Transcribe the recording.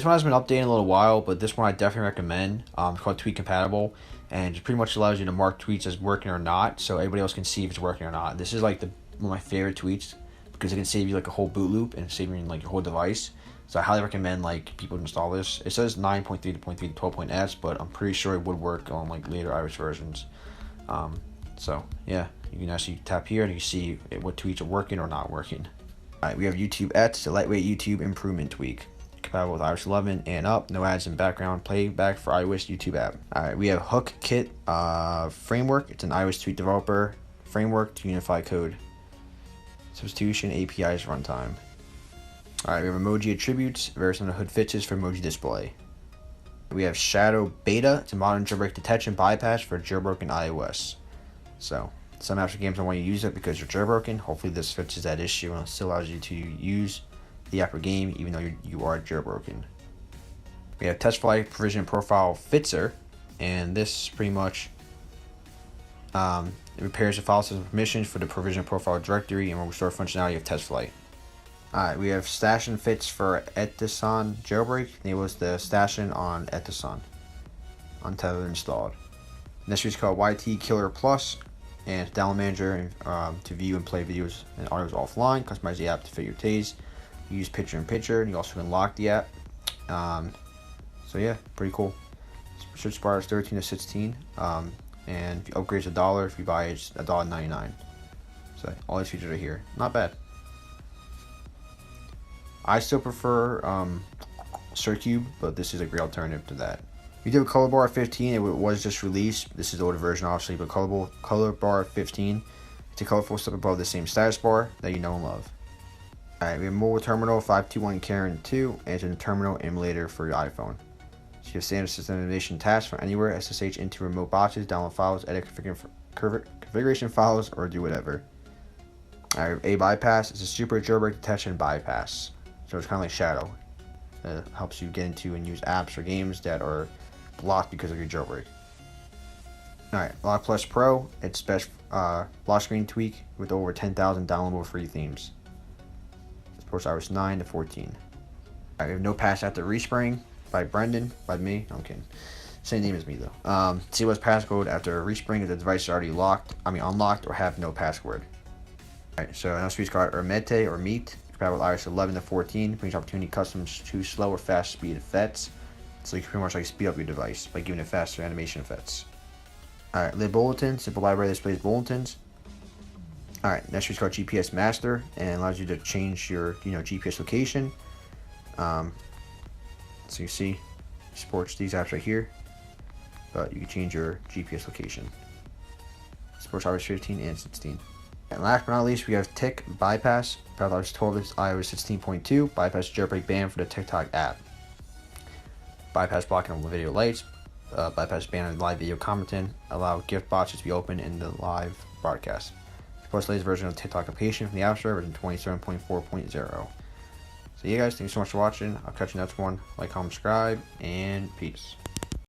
This one hasn't been updated in a little while, but this one I definitely recommend. It's called Tweet Compatible, and it pretty much allows you to mark tweets as working or not, so everybody else can see if it's working or not. This is like one of my favorite tweets because it can save you like a whole boot loop and save you like your whole device. So I highly recommend like people install this. It says 9.3 to 12.s, but I'm pretty sure it would work on like later iOS versions. So yeah, you can actually tap here and you can see what tweets are working or not working. Alright, we have YouTube Ets, a lightweight YouTube improvement tweak. Compatible with iOS 11 and up, no ads in background playback for iOS YouTube app. Alright, we have Hook Kit framework. It's an iOS tweet developer framework to unify code. Substitution APIs runtime. Alright, we have emoji attributes, various under hood fixes for emoji display. We have Shadow Beta. It's a modern jailbreak detection bypass for jailbroken iOS. So some apps or games don't want you to use it because you're jailbroken. Hopefully this fixes that issue and still allows you to use the app or game even though you are jailbroken. We have Test Flight Provision Profile Fixer, and this pretty much it repairs the file system permissions for the provision profile directory and will restore functionality of Test Flight. Alright, we have Stash and Fix for XinaA15 Jailbreak. It was the Stashin on XinaA15 untethered installed. Next is called YT Killer Plus, and it's download manager to view and play videos and audios offline. Customize the app to fit your taste. You use picture-in-picture, and you also can lock the app. So yeah, pretty cool. Search bar is 13 to 16, and if you upgrade, it's $1. If you buy it, it's $1.99. So all these features are here. Not bad. I still prefer Circube, but this is a great alternative to that. We do have Color Bar 15. It was just released. This is the older version, obviously, but Color Bar 15. It's a colorful step above the same status bar that you know and love. Alright, we have Mobile Terminal 521 Karen 2, and it's a terminal emulator for your iPhone. So you have standard system emulation tasks from anywhere, SSH into remote boxes, download files, edit configuration files, or do whatever. Alright, A bypass. It's a super jailbreak detection bypass. So it's kind of like Shadow. It helps you get into and use apps or games that are blocked because of your jailbreak. Alright, Lock Plus Pro. It's best lock screen tweak with over 10,000 downloadable free themes. Supports iOS 9 to 14. Alright, we have No Pass After Respring by Brendan, by me. I'm kidding. Same name as me though. See what's passcode after respring if the device is already unlocked or have no password. Alright, so another tweet's called Ermete or Meet. Compatible with iOS 11 to 14. Brings opportunity customs to slow or fast speed effects. So you can pretty much like speed up your device by giving it faster animation effects. Alright, Lib Bulletin, simple library that displays bulletins. Alright, next is called GPS Master and allows you to change your GPS location. So you see, supports these apps right here, but you can change your GPS location. Supports iOS 15 and 16. And last but not least, we have Tick Bypass. iOS 12 is iOS 16.2. Bypass jailbreak ban for the TikTok app. Bypass blocking of video lights. Bypass ban on live video commenting. Allow gift boxes to be open in the live broadcast. Supports the latest version of TikTok application from the App Store, version 27.4.0. So yeah guys, thank you so much for watching. I'll catch you next one. Like, comment, subscribe, and peace.